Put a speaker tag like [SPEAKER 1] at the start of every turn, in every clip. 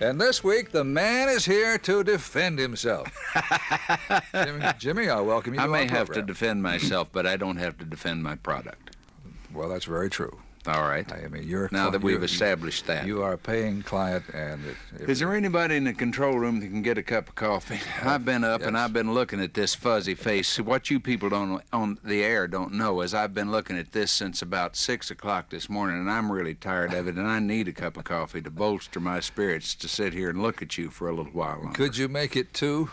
[SPEAKER 1] And this week, the man is here to defend himself. Jimmy, I welcome you to our
[SPEAKER 2] I may have to
[SPEAKER 1] program.
[SPEAKER 2] defend myself, but I don't have to defend my product.
[SPEAKER 1] Well, that's very true.
[SPEAKER 2] All right.
[SPEAKER 1] I mean, you're
[SPEAKER 2] Now that we've established that.
[SPEAKER 1] You are a paying client, and
[SPEAKER 2] Is there anybody in the control room that can get a cup of coffee? I've been up and I've been looking at this fuzzy face. What you people don't on the air don't know is I've been looking at this since about 6 o'clock this morning, and I'm really tired of it, and I need a cup of coffee to bolster my spirits to sit here and look at you for a little while longer.
[SPEAKER 1] Could you make it 2?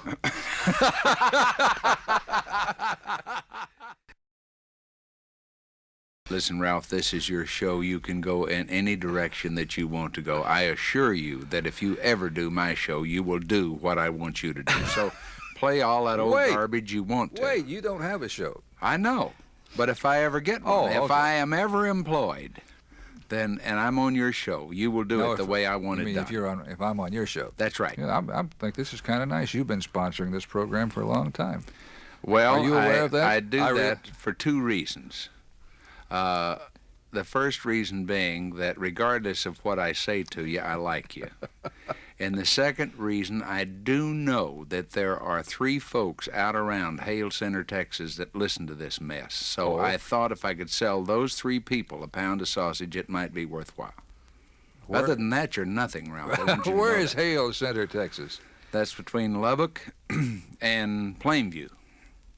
[SPEAKER 2] Listen, Ralph, this is your show. You can go in any direction that you want to go. I assure you that if you ever do my show, you will do what I want you to do. So play all that old garbage you want to.
[SPEAKER 1] Wait, you don't have a show.
[SPEAKER 2] I know. But if I ever get one, if I am ever employed, then, and I'm on your show, you will do it the way I want it done.
[SPEAKER 1] If I'm on your show.
[SPEAKER 2] That's right.
[SPEAKER 1] Yeah, I think this is kind of nice. You've been sponsoring this program for a long time.
[SPEAKER 2] Well,
[SPEAKER 1] are you aware of that?
[SPEAKER 2] I do that for 2 reasons. The first reason being that regardless of what I say to you, I like you. And the second reason, I do know that there are 3 folks out around Hale Center, Texas that listen to this mess. So I thought if I could sell those 3 people a pound of sausage, it might be worthwhile. Other than that, you're nothing, Ralph.
[SPEAKER 1] Where is Hale Center, Texas?
[SPEAKER 2] That's between Lubbock and Plainview.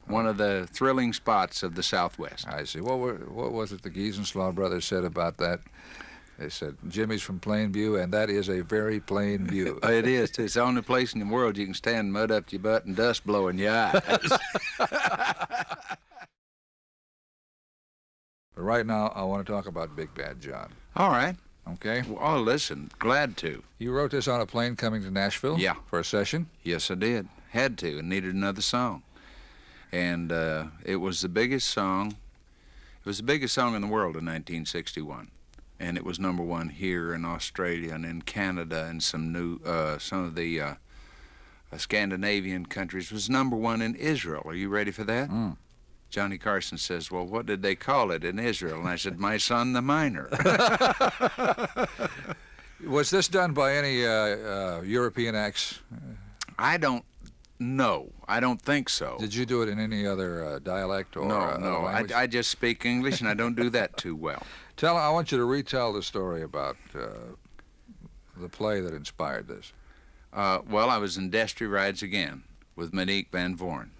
[SPEAKER 2] One of the thrilling spots of the Southwest.
[SPEAKER 1] I see. What was it the Giesenslaw brothers said about that? They said, Jimmy's from Plainview, and that is a very plain view.
[SPEAKER 2] It is. It's the only place in the world you can stand mud up your butt and dust blowing your eyes.
[SPEAKER 1] But right now, I want to talk about Big Bad John.
[SPEAKER 2] All right.
[SPEAKER 1] Okay?
[SPEAKER 2] Well, listen, glad to.
[SPEAKER 1] You wrote this on a plane coming to Nashville?
[SPEAKER 2] Yeah.
[SPEAKER 1] For a session?
[SPEAKER 2] Yes, I did. Had to, and needed another song. And it was the biggest song. It was the biggest song in the world in 1961, and it was #1 here in Australia and in Canada and some of the Scandinavian countries. It was #1 in Israel. Are you ready for that? Johnny Carson says, "Well, what did they call it in Israel?" And I said, "My Son the Minor."
[SPEAKER 1] Was this done by any European acts?
[SPEAKER 2] No, I don't think so.
[SPEAKER 1] Did you do it in any other dialect or
[SPEAKER 2] No. I just speak English, and I don't do that too well.
[SPEAKER 1] I want you to retell the story about the play that inspired this.
[SPEAKER 2] Well, I was in Destry Rides Again with Monique Van Vorn.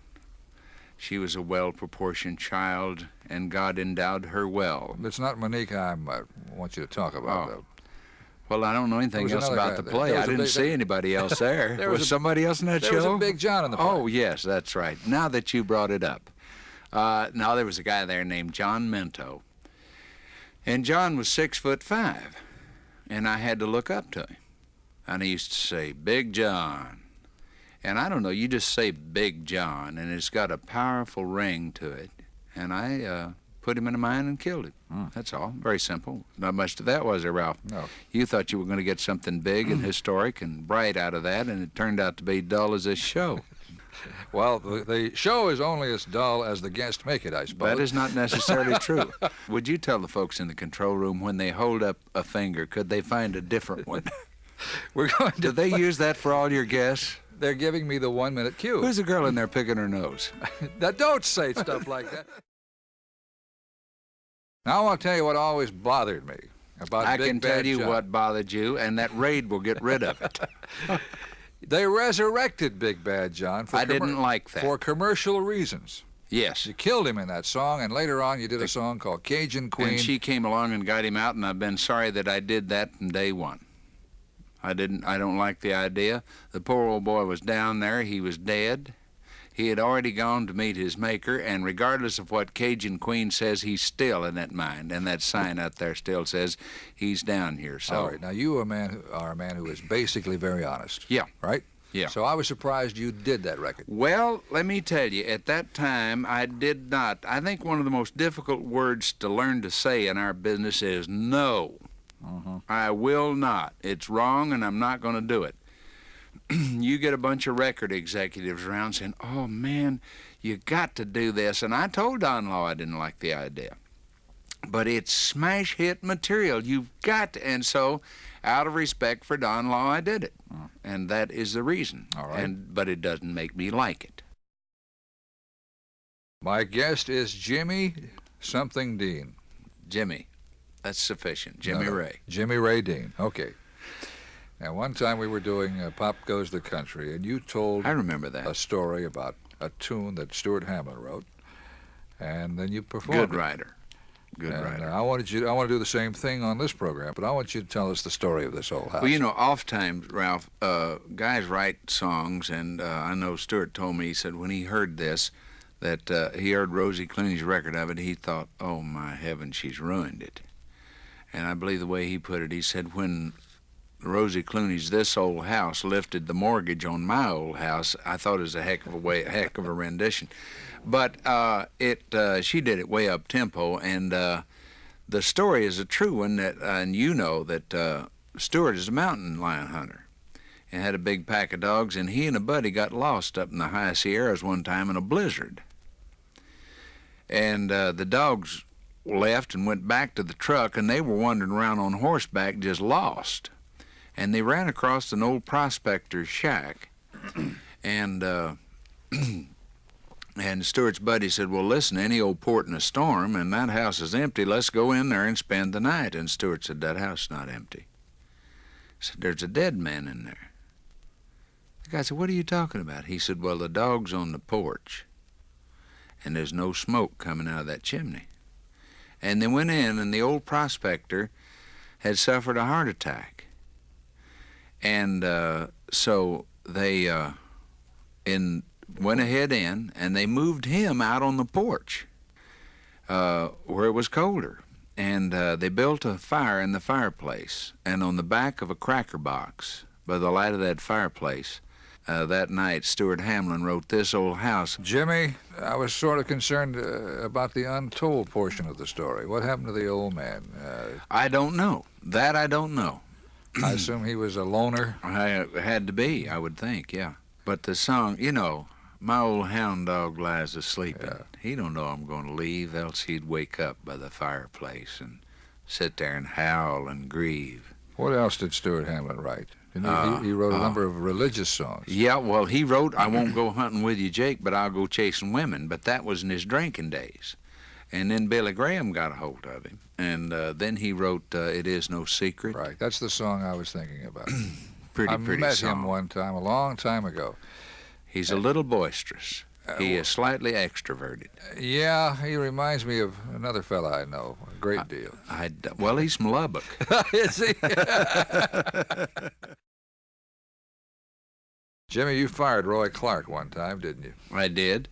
[SPEAKER 2] She was a well-proportioned child, and God endowed her well.
[SPEAKER 1] It's not Monique I want you to talk about, though.
[SPEAKER 2] Well, I don't know anything else about the play. I didn't see anybody else there. Was somebody else in that show?
[SPEAKER 1] There was a Big John in the play.
[SPEAKER 2] Oh, yes, that's right. Now that you brought it up. Now, there was a guy there named John Minto. And John was 6'5", and I had to look up to him. And he used to say, "Big John." And I don't know, you just say Big John, and it's got a powerful ring to it. And I put him in a mine and killed him. That's all. Very simple. Not much to that, was there, Ralph?
[SPEAKER 1] No.
[SPEAKER 2] You thought you were going to get something big and historic and bright out of that, and it turned out to be dull as this show.
[SPEAKER 1] Well, the show is only as dull as the guests make it, I suppose.
[SPEAKER 2] That is not necessarily true. Would you tell the folks in the control room when they hold up a finger, could they find a different one?
[SPEAKER 1] We're going to
[SPEAKER 2] Do they use that for all your guests?
[SPEAKER 1] They're giving me the 1-minute cue.
[SPEAKER 2] Who's the girl in there picking her nose?
[SPEAKER 1] Don't say stuff like that. Now I want to tell you what always bothered me about
[SPEAKER 2] I
[SPEAKER 1] Big
[SPEAKER 2] can
[SPEAKER 1] Bad
[SPEAKER 2] tell you
[SPEAKER 1] John.
[SPEAKER 2] what bothered you, and that raid will get rid of it.
[SPEAKER 1] They resurrected Big Bad John
[SPEAKER 2] I didn't like that.
[SPEAKER 1] for commercial reasons.
[SPEAKER 2] Yes.
[SPEAKER 1] You killed him in that song, and later on you did a song called Cajun Queen.
[SPEAKER 2] And she came along and got him out, and I've been sorry that I did that from day one. I don't like the idea. The poor old boy was down there. He was dead. He had already gone to meet his maker, and regardless of what Cajun Queen says, he's still in that mine, and that sign out there still says he's down here. So.
[SPEAKER 1] All right. Now, you are a man who is basically very honest.
[SPEAKER 2] Yeah.
[SPEAKER 1] Right?
[SPEAKER 2] Yeah.
[SPEAKER 1] So I was surprised you did that record.
[SPEAKER 2] Well, let me tell you, at that time, I did not. I think one of the most difficult words to learn to say in our business is no. I will not. It's wrong, and I'm not going to do it. You get a bunch of record executives around saying, "Oh, man, you got to do this." And I told Don Law I didn't like the idea. But it's smash hit material. You've got to. And so, out of respect for Don Law, I did it. and that is the reason.
[SPEAKER 1] All right.
[SPEAKER 2] But it doesn't make me like it.
[SPEAKER 1] My guest is Jimmy something Dean.
[SPEAKER 2] Jimmy. That's sufficient. Jimmy
[SPEAKER 1] No,
[SPEAKER 2] Ray.
[SPEAKER 1] Jimmy Ray Dean. Okay. Now, one time we were doing Pop Goes the Country, and you told
[SPEAKER 2] I remember that.
[SPEAKER 1] a story about a tune that Stuart Hamlin wrote, and then you performed
[SPEAKER 2] Good
[SPEAKER 1] it.
[SPEAKER 2] writer. Good
[SPEAKER 1] And,
[SPEAKER 2] writer.
[SPEAKER 1] I want to do the same thing on this program, but I want you to tell us the story of this old house.
[SPEAKER 2] Well, you know, oftentimes, Ralph, guys write songs, and I know Stuart told me, he said when he heard this, that he heard Rosie Clooney's record of it, he thought, oh, my heaven, she's ruined it. And I believe the way he put it, he said, when Rosie Clooney's This Old House lifted the mortgage on my old house, I thought it was a heck of a rendition. But she did it way up tempo, and the story is a true one, and you know that Stuart is a mountain lion hunter and had a big pack of dogs, and he and a buddy got lost up in the high Sierras one time in a blizzard. And the dogs left and went back to the truck, and they were wandering around on horseback just lost. And they ran across an old prospector's shack, and and Stuart's buddy said, well, listen, any old port in a storm, and that house is empty, let's go in there and spend the night. And Stuart said, that house is not empty. He said, there's a dead man in there. The guy said, what are you talking about? He said, well, the dog's on the porch, and there's no smoke coming out of that chimney. And they went in, and the old prospector had suffered a heart attack. And so they went ahead in, and they moved him out on the porch where it was colder. And they built a fire in the fireplace. And on the back of a cracker box, by the light of that fireplace, that night, Stuart Hamlin wrote This Old House.
[SPEAKER 1] Jimmy, I was sort of concerned about the untold portion of the story. What happened to the old man?
[SPEAKER 2] I don't know. That I don't know.
[SPEAKER 1] I assume he was a loner.
[SPEAKER 2] I had to be, I would think, yeah. But the song, you know, my old hound dog lies asleep.
[SPEAKER 1] Yeah.
[SPEAKER 2] He don't know I'm going to leave, else he'd wake up by the fireplace and sit there and howl and grieve.
[SPEAKER 1] What else did Stuart Hamlin write? He wrote a number of religious songs.
[SPEAKER 2] Yeah, well, he wrote I Won't Go Hunting With You, Jake, but I'll Go Chasing Women, but that was in his drinking days. And then Billy Graham got a hold of him, and then he wrote It Is No Secret.
[SPEAKER 1] Right, that's the song I was thinking about.
[SPEAKER 2] Pretty
[SPEAKER 1] I met
[SPEAKER 2] song.
[SPEAKER 1] him one time, a long time ago.
[SPEAKER 2] He's a little boisterous. He is slightly extroverted.
[SPEAKER 1] Yeah, he reminds me of another fella I know a great deal.
[SPEAKER 2] Well, he's from Lubbock.
[SPEAKER 1] Is he? Jimmy, you fired Roy Clark one time, didn't you?
[SPEAKER 2] I did.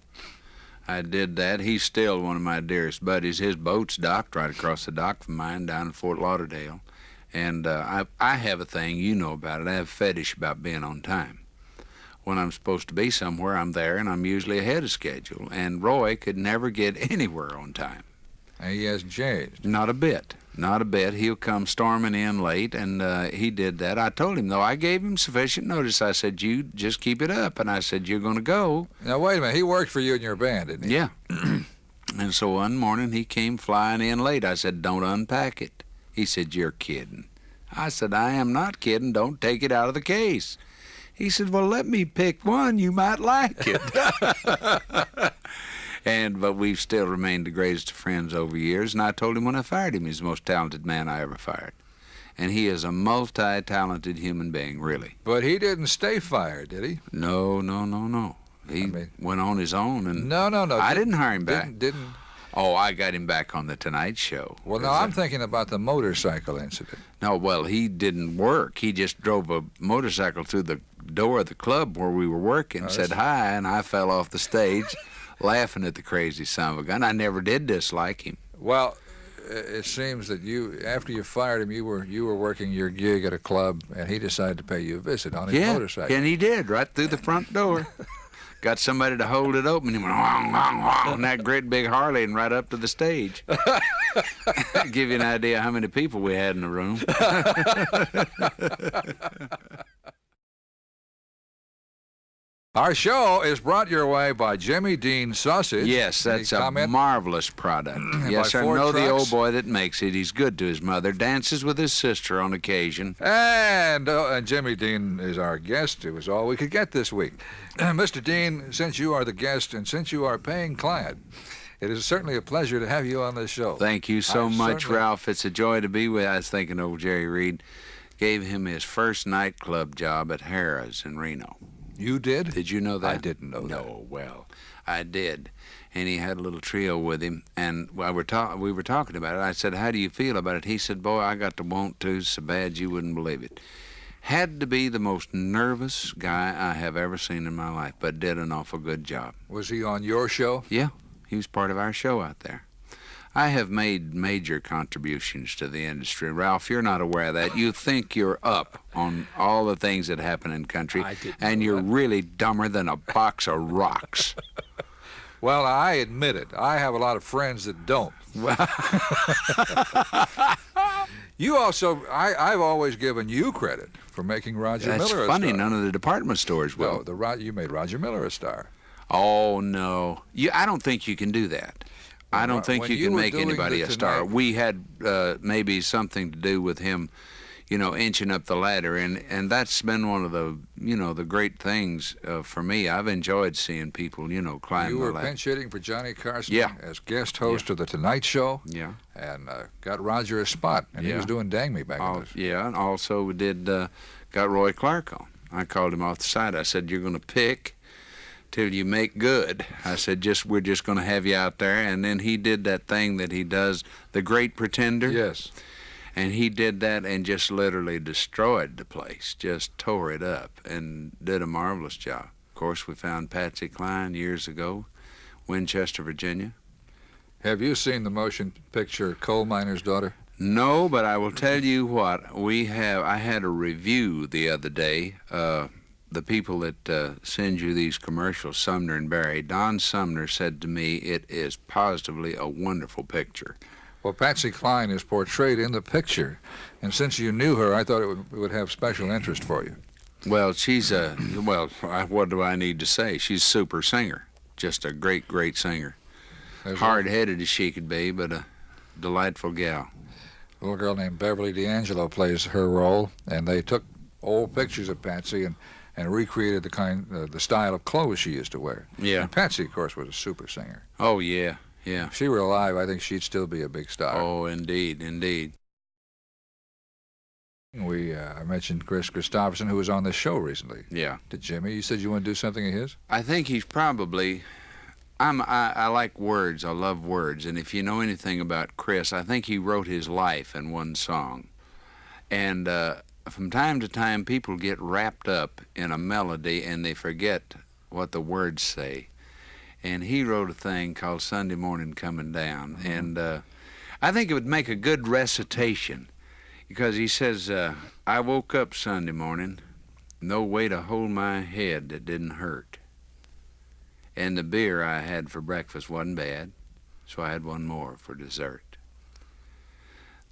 [SPEAKER 2] I did that. He's still one of my dearest buddies. His boat's docked right across the dock from mine down in Fort Lauderdale. And I have a thing, you know about it. I have a fetish about being on time. When I'm supposed to be somewhere, I'm there, and I'm usually ahead of schedule. And Roy could never get anywhere on time.
[SPEAKER 1] And he hasn't changed.
[SPEAKER 2] Not a bit. Not a bit. He'll come storming in late, and he did that. I told him, though, I gave him sufficient notice. I said, you just keep it up. And I said, you're going to go.
[SPEAKER 1] Now, wait a minute. He worked for you and your band, didn't he?
[SPEAKER 2] Yeah. And so one morning he came flying in late. I said, don't unpack it. He said, you're kidding. I said, I am not kidding. Don't take it out of the case. He said, well, let me pick one. You might like it. But we've still remained the greatest of friends over years. And I told him when I fired him, he's the most talented man I ever fired. And he is a multi-talented human being, really.
[SPEAKER 1] But he didn't stay fired, did he?
[SPEAKER 2] No. He went on his own. And
[SPEAKER 1] No.
[SPEAKER 2] I didn't hire him back.
[SPEAKER 1] Didn't.
[SPEAKER 2] Oh, I got him back on The Tonight Show.
[SPEAKER 1] Well, no, I'm thinking about the motorcycle incident.
[SPEAKER 2] No, well, he didn't work. He just drove a motorcycle through the door of the club where we were working, said hi, and I fell off the stage laughing at the crazy son of a gun. I never did dislike him.
[SPEAKER 1] Well, it seems that after you fired him, you were working your gig at a club, and he decided to pay you a visit on his motorcycle.
[SPEAKER 2] Yeah, and he did, right through the front door. Got somebody to hold it open. He went, wong, wong, wong, on that great big Harley and right up to the stage. Give you an idea how many people we had in the room.
[SPEAKER 1] Our show is brought your way by Jimmy Dean Sausage.
[SPEAKER 2] Yes, that's a marvelous product. Yes, I
[SPEAKER 1] Ford
[SPEAKER 2] know the
[SPEAKER 1] Trucks.
[SPEAKER 2] old boy that makes it. He's good to his mother, dances with his sister on occasion.
[SPEAKER 1] And Jimmy Dean is our guest. It was all we could get this week. Mr. Dean, since you are the guest and since you are a paying client, it is certainly a pleasure to have you on this show.
[SPEAKER 2] Thank you so much, Ralph. It's a joy to be with. I was thinking old Jerry Reed gave him his first nightclub job at Harrah's in Reno.
[SPEAKER 1] You did?
[SPEAKER 2] Did you know that?
[SPEAKER 1] I didn't know that.
[SPEAKER 2] No, well, I did. And he had a little trio with him, and while we were talking about it, I said, how do you feel about it? He said, boy, I got to want to so bad you wouldn't believe it. Had to be the most nervous guy I have ever seen in my life, but did an awful good job.
[SPEAKER 1] Was he on your show?
[SPEAKER 2] Yeah, he was part of our show out there. I have made major contributions to the industry. Ralph, you're not aware of that. You think you're up on all the things that happen in country, and you're really dumber than a box of rocks.
[SPEAKER 1] Well, I admit it. I have a lot of friends that don't. You also, I've always given you credit for making Roger Miller a star.
[SPEAKER 2] That's funny. None of the department stores will.
[SPEAKER 1] No, you made Roger Miller a star.
[SPEAKER 2] Oh, no. I don't think you can do that. I don't think you can make anybody a star. We had maybe something to do with him, inching up the ladder, and that's been one of the, the great things for me. I've enjoyed seeing people, climb the ladder.
[SPEAKER 1] You were pinch hitting for Johnny Carson as guest host of The Tonight Show.
[SPEAKER 2] Yeah.
[SPEAKER 1] And got Roger a spot, and he was doing Dang Me back in this.
[SPEAKER 2] Yeah, and also we got Roy Clark on. I called him off the side. I said, you're going to pick till you make good. I said, we're just going to have you out there. And then he did that thing that he does, The Great Pretender.
[SPEAKER 1] Yes.
[SPEAKER 2] And he did that and just literally destroyed the place, just tore it up, and did a marvelous job. Of course, we found Patsy Cline years ago, Winchester, Virginia.
[SPEAKER 1] Have you seen the motion picture Coal Miner's Daughter?
[SPEAKER 2] No, but I will tell you what, I had a review the other day. The people that send you these commercials, Sumner and Barry, Don Sumner said to me, it is positively a wonderful picture.
[SPEAKER 1] Well, Patsy Cline is portrayed in the picture, and since you knew her, I thought it would have special interest for you.
[SPEAKER 2] Well, she's what do I need to say? She's a super singer, just a great, great singer. Hard-headed as she could be, but a delightful gal.
[SPEAKER 1] A little girl named Beverly D'Angelo plays her role, and they took old pictures of Patsy and recreated the style of clothes she used to wear.
[SPEAKER 2] Yeah.
[SPEAKER 1] And Patsy, of course, was a super singer.
[SPEAKER 2] Oh, yeah, yeah.
[SPEAKER 1] If she were alive, I think she'd still be a big star.
[SPEAKER 2] Oh, indeed, indeed.
[SPEAKER 1] I mentioned Chris Christopherson, who was on this show recently.
[SPEAKER 2] Yeah.
[SPEAKER 1] To Jimmy. You said you want to do something of his?
[SPEAKER 2] I think he's probably... I like words. I love words. And if you know anything about Chris, I think he wrote his life in one song. And from time to time, people get wrapped up in a melody and they forget what the words say. And he wrote a thing called Sunday Morning Coming Down. Mm-hmm. And I think it would make a good recitation because he says, I woke up Sunday morning, no way to hold my head that didn't hurt. And the beer I had for breakfast wasn't bad, so I had one more for dessert.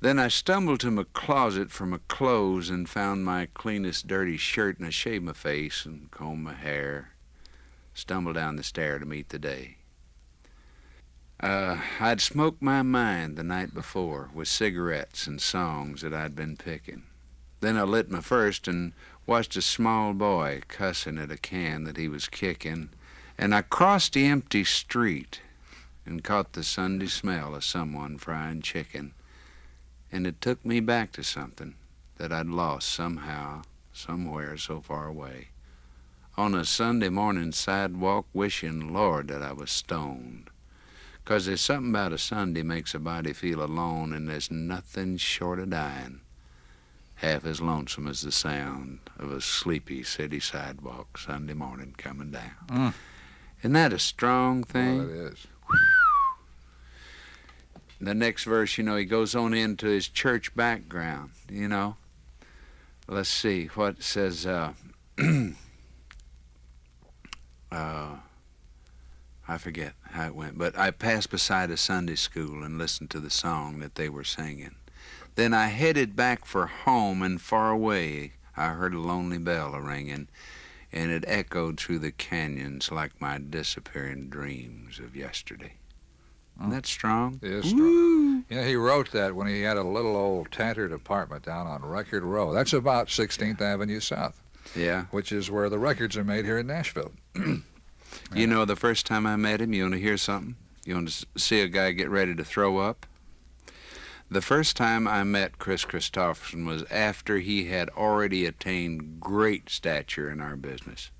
[SPEAKER 2] Then I stumbled to my closet for my clothes and found my cleanest dirty shirt, and I shaved my face and combed my hair, stumbled down the stair to meet the day. I'd smoked my mind the night before with cigarettes and songs that I'd been picking. Then I lit my first and watched a small boy cussing at a can that he was kicking, and I crossed the empty street and caught the Sunday smell of someone frying chicken. And it took me back to something that I'd lost somehow, somewhere so far away. On a Sunday morning sidewalk wishing, Lord, that I was stoned. 'Cause there's something about a Sunday makes a body feel alone, and there's nothing short of dying half as lonesome as the sound of a sleepy city sidewalk Sunday morning coming down.
[SPEAKER 1] Mm.
[SPEAKER 2] Isn't that a strong thing?
[SPEAKER 1] Well, it is.
[SPEAKER 2] The next verse, he goes on into his church background, Let's see what it says. I forget how it went, but I passed beside a Sunday school and listened to the song that they were singing. Then I headed back for home, and far away I heard a lonely bell a-ringing. and it echoed through the canyons like my disappearing dreams of yesterday. Isn't that strong?
[SPEAKER 1] It is strong. Yeah, he wrote that when he had a little old tattered apartment down on Record Row. That's about 16th Avenue South.
[SPEAKER 2] Yeah.
[SPEAKER 1] Which is where the records are made here in Nashville.
[SPEAKER 2] You know, the first time I met him, you want to hear something? You want to see a guy get ready to throw up? The first time I met Chris Christopherson was after he had already attained great stature in our business.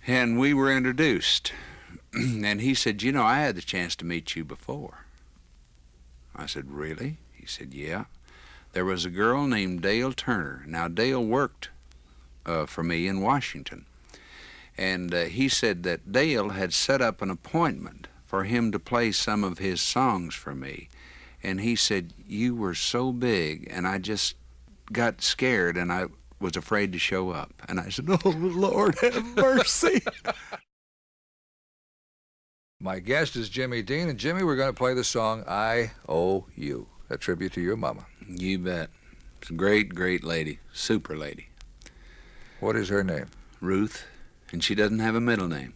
[SPEAKER 2] And we were introduced. And he said, you know, I had the chance to meet you before. I said, really? He said, yeah. There was a girl named Dale Turner. Now, Dale worked for me in Washington. And he said that Dale had set up an appointment for him to play some of his songs for me. And he said, you were so big, and I just got scared, and I was afraid to show up. And I said, oh, Lord, have mercy.
[SPEAKER 1] My guest is Jimmy Dean, and Jimmy, we're going to play the song I Owe You, a tribute to your mama.
[SPEAKER 2] You bet. It's a great, great lady, super lady.
[SPEAKER 1] What is her name?
[SPEAKER 2] Ruth, and she doesn't have a middle name.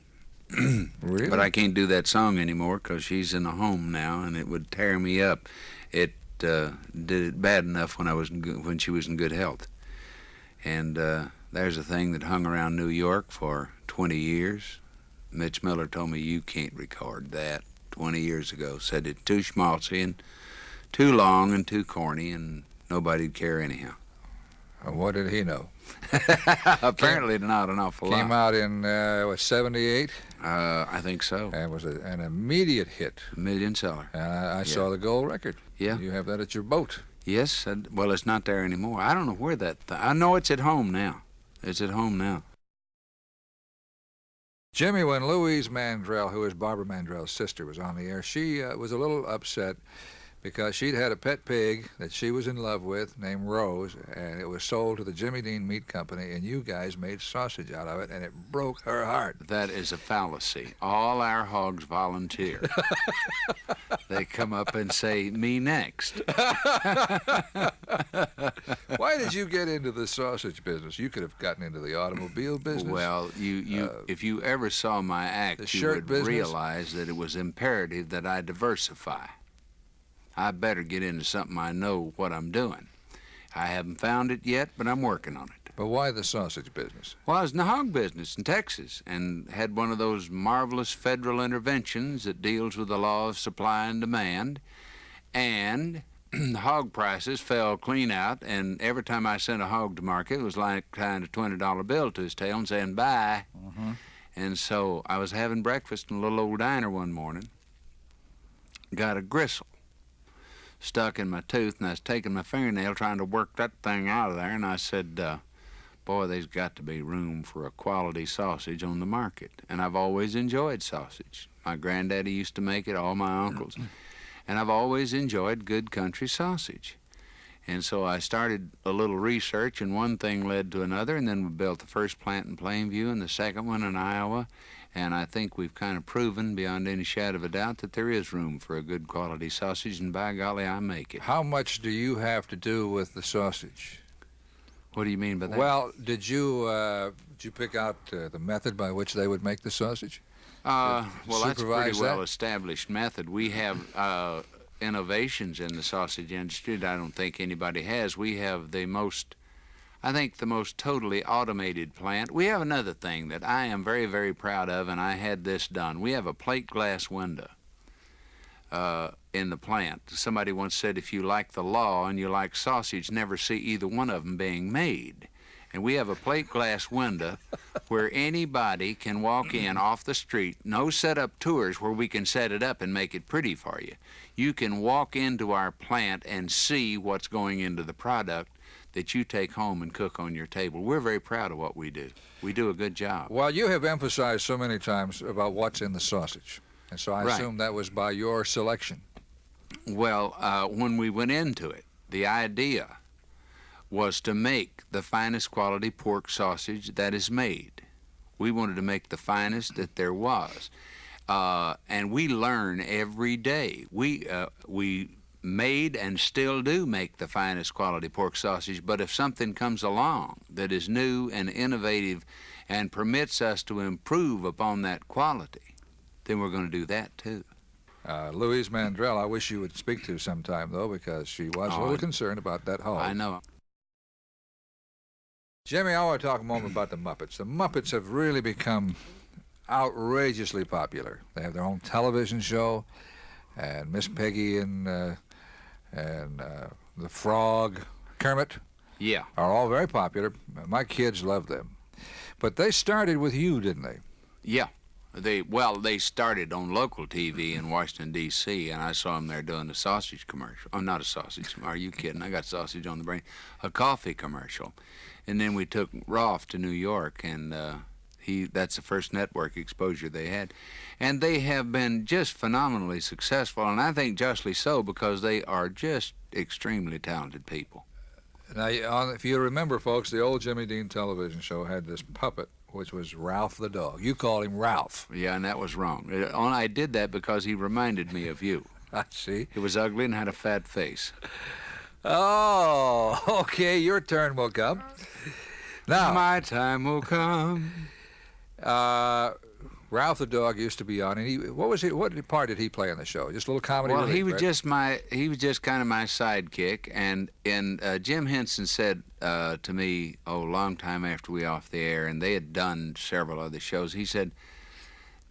[SPEAKER 1] Really?
[SPEAKER 2] But I can't do that song anymore because she's in a home now, and it would tear me up. It did it bad enough when she was in good health. And there's a thing that hung around New York for 20 years. Mitch Miller told me, you can't record that 20 years ago. Said it's too schmaltzy and too long and too corny, and nobody'd care anyhow.
[SPEAKER 1] What did he know?
[SPEAKER 2] Apparently not an awful lot.
[SPEAKER 1] Came out in, 78?
[SPEAKER 2] I think so.
[SPEAKER 1] And was an immediate hit.
[SPEAKER 2] Million seller.
[SPEAKER 1] I saw the gold record.
[SPEAKER 2] Yeah.
[SPEAKER 1] You have that at your boat.
[SPEAKER 2] Yes. Well, it's not there anymore. I don't know where I know it's at home now. It's at home now.
[SPEAKER 1] Jimmy, when Louise Mandrell, who is Barbara Mandrell's sister, was on the air, she was a little upset because she'd had a pet pig that she was in love with named Rose, and it was sold to the Jimmy Dean Meat Company, and you guys made sausage out of it, and it broke her heart.
[SPEAKER 2] That is a fallacy. All our hogs volunteer. They come up and say, me next.
[SPEAKER 1] Why did you get into the sausage business? You could have gotten into the automobile business.
[SPEAKER 2] Well, if you ever saw my act, you would realize that it was imperative that I diversify. I better get into something I know what I'm doing. I haven't found it yet, but I'm working on it.
[SPEAKER 1] But why the sausage business?
[SPEAKER 2] Well, I was in the hog business in Texas and had one of those marvelous federal interventions that deals with the law of supply and demand. And the hog prices fell clean out, and every time I sent a hog to market, it was like tying a $20 bill to his tail and saying bye.
[SPEAKER 1] Mm-hmm.
[SPEAKER 2] And so I was having breakfast in a little old diner one morning, got a gristle stuck in my tooth, and I was taking my fingernail trying to work that thing out of there, and I said, boy, there's got to be room for a quality sausage on the market. And I've always enjoyed sausage. My granddaddy used to make it, all my uncles. And I've always enjoyed good country sausage. And so I started a little research, and one thing led to another, and then we built the first plant in Plainview and the second one in Iowa. And I think we've kind of proven beyond any shadow of a doubt that there is room for a good quality sausage, and by golly, I make it.
[SPEAKER 1] How much do you have to do with the sausage?
[SPEAKER 2] What do you mean by that?
[SPEAKER 1] Well, did you pick out the method by which they would make the sausage?
[SPEAKER 2] Well, that's a pretty
[SPEAKER 1] that?
[SPEAKER 2] well-established method. We have innovations in the sausage industry that I don't think anybody has. We have the most totally automated plant. We have another thing that I am very, very proud of, and I had this done. We have a plate glass window in the plant. Somebody once said, if you like the law and you like sausage, never see either one of them being made. And we have a plate glass window where anybody can walk in off the street, no set-up tours where we can set it up and make it pretty for you. You can walk into our plant and see what's going into the product that you take home and cook on your table. We're very proud of what we do. We do a good job.
[SPEAKER 1] Well, you have emphasized so many times about what's in the sausage, and so I assume that was by your selection.
[SPEAKER 2] Well, when we went into it, the idea was to make the finest quality pork sausage that is made. We wanted to make the finest that there was. And we learn every day. We made and still do make the finest quality pork sausage, but if something comes along that is new and innovative and permits us to improve upon that quality, then we're going to do that too.
[SPEAKER 1] Louise Mandrell, I wish you would speak to sometime, though, because she was a little concerned about that hog.
[SPEAKER 2] I know.
[SPEAKER 1] Jimmy, I want to talk a moment about the Muppets. The Muppets have really become outrageously popular. They have their own television show, and Miss Piggy and the Frog, Kermit,
[SPEAKER 2] Yeah.
[SPEAKER 1] are all very popular. My kids love them. But they started with you, didn't they?
[SPEAKER 2] Yeah. They started on local TV in Washington, D.C., and I saw them there doing a sausage commercial. Oh, not a sausage. Are you kidding? I got sausage on the brain. A coffee commercial. And then we took Rolf to New York, and that's the first network exposure they had. And they have been just phenomenally successful, and I think justly so, because they are just extremely talented people.
[SPEAKER 1] Now, if you remember, folks, the old Jimmy Dean television show had this puppet, which was Ralph the dog. You called him Ralph.
[SPEAKER 2] Yeah, and that was wrong. I did that because he reminded me of you.
[SPEAKER 1] I see.
[SPEAKER 2] He was ugly and had a fat face.
[SPEAKER 1] Oh, okay, your turn will come. Now,
[SPEAKER 2] My time will come.
[SPEAKER 1] Ralph the dog used to be on, and what part did he play in the show? Just a little comedy
[SPEAKER 2] Well,
[SPEAKER 1] relief,
[SPEAKER 2] he was
[SPEAKER 1] right?
[SPEAKER 2] he was just kind of my sidekick, and Jim Henson said to me, a long time after we off the air, and they had done several other shows, he said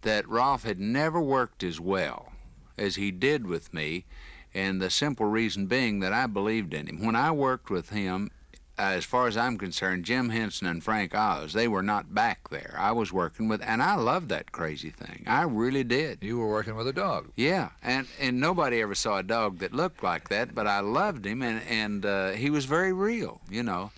[SPEAKER 2] that Rolf had never worked as well as he did with me, and the simple reason being that I believed in him. When I worked with him, as far as I'm concerned, Jim Henson and Frank Oz, they were not back there. I was working with, and I loved that crazy thing. I really did.
[SPEAKER 1] You were working with a dog.
[SPEAKER 2] Yeah, and nobody ever saw a dog that looked like that, but I loved him, and he was very real, you know,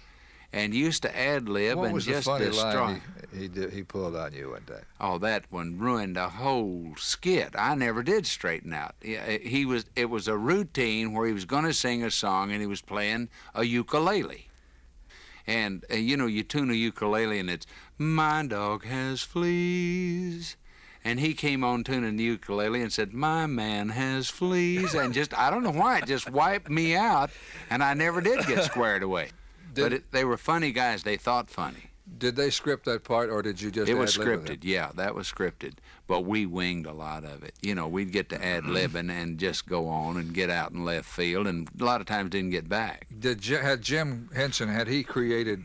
[SPEAKER 2] and used to ad-lib
[SPEAKER 1] What
[SPEAKER 2] and
[SPEAKER 1] was
[SPEAKER 2] just
[SPEAKER 1] the funny
[SPEAKER 2] destroy.
[SPEAKER 1] line he pulled on you one day?
[SPEAKER 2] Oh, that one ruined the whole skit. I never did straighten out. It was a routine where he was going to sing a song, and he was playing a ukulele. And, you know, you tune a ukulele and it's, my dog has fleas. And he came on tuning the ukulele and said, my man has fleas. And just, I don't know why, it just wiped me out. And I never did get squared away. They were funny guys. They thought funny.
[SPEAKER 1] Did they script that part, or did you just
[SPEAKER 2] It was
[SPEAKER 1] ad-lib with
[SPEAKER 2] scripted, yeah, that was scripted. But we winged a lot of it. You know, we'd get to ad-lib and just go on and get out in left field, and a lot of times didn't get back.
[SPEAKER 1] Had Jim Henson, had he created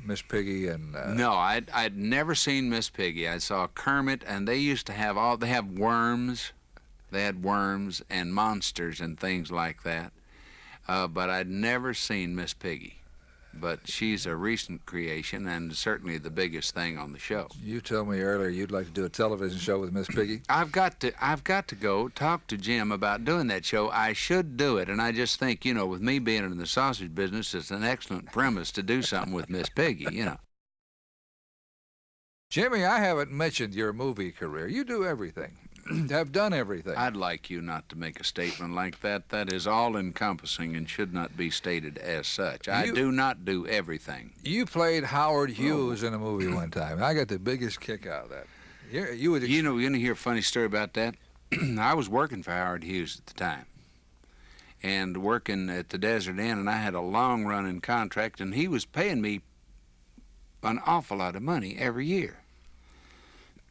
[SPEAKER 1] Miss Piggy and...
[SPEAKER 2] No, I'd never seen Miss Piggy. I saw Kermit, and they used to have they have worms. They had worms and monsters and things like that. But I'd never seen Miss Piggy. But she's a recent creation and certainly the biggest thing on the show.
[SPEAKER 1] You told me earlier you'd like to do a television show with Miss Piggy.
[SPEAKER 2] I've got to go talk to Jim about doing that show. I should do it, and I just think, you know, with me being in the sausage business, it's an excellent premise to do something with Miss Piggy, you know.
[SPEAKER 1] Jimmy, I haven't mentioned your movie career. You do everything. Have done everything.
[SPEAKER 2] I'd like you not to make a statement like that. That is all-encompassing and should not be stated as such. I do not do everything.
[SPEAKER 1] You played Howard Hughes in a movie one time, and I got the biggest kick out of that. You
[SPEAKER 2] know, you want to hear a funny story about that? I was working for Howard Hughes at the time, and working at the Desert Inn, and I had a long-running contract, and he was paying me an awful lot of money every year.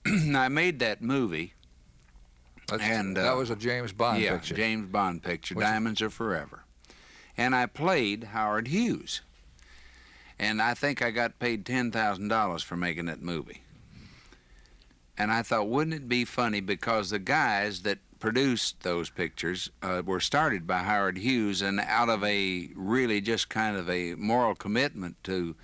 [SPEAKER 2] I made that movie.
[SPEAKER 1] That was a James Bond picture.
[SPEAKER 2] Yeah, James Bond picture, Diamonds Are Forever. And I played Howard Hughes. And I think I got paid $10,000 for making that movie. And I thought, wouldn't it be funny, because the guys that produced those pictures were started by Howard Hughes, and out of a really just kind of a moral commitment to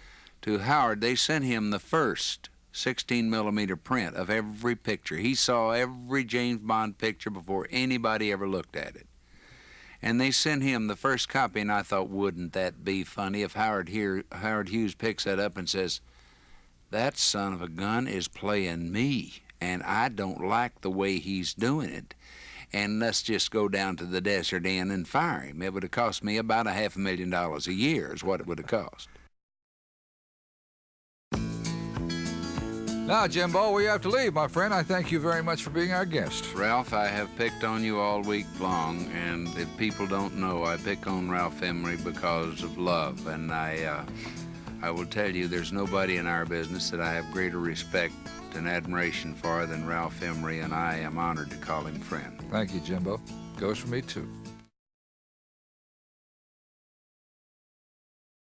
[SPEAKER 2] Howard, they sent him the first 16-millimeter print of every picture. He saw every James Bond picture before anybody ever looked at it. And they sent him the first copy, and I thought, wouldn't that be funny if Howard Hughes picks that up and says, that son of a gun is playing me, and I don't like the way he's doing it, and let's just go down to the Desert Inn and fire him. It would have cost me about $500,000 a year is what it would have cost.
[SPEAKER 1] Now, Jimbo, we have to leave, my friend. I thank you very much for being our guest.
[SPEAKER 2] Ralph, I have picked on you all week long, and if people don't know, I pick on Ralph Emery because of love. And I will tell you, there's nobody in our business that I have greater respect and admiration for than Ralph Emery, and I am honored to call him friend.
[SPEAKER 1] Thank you, Jimbo. Goes for me, too.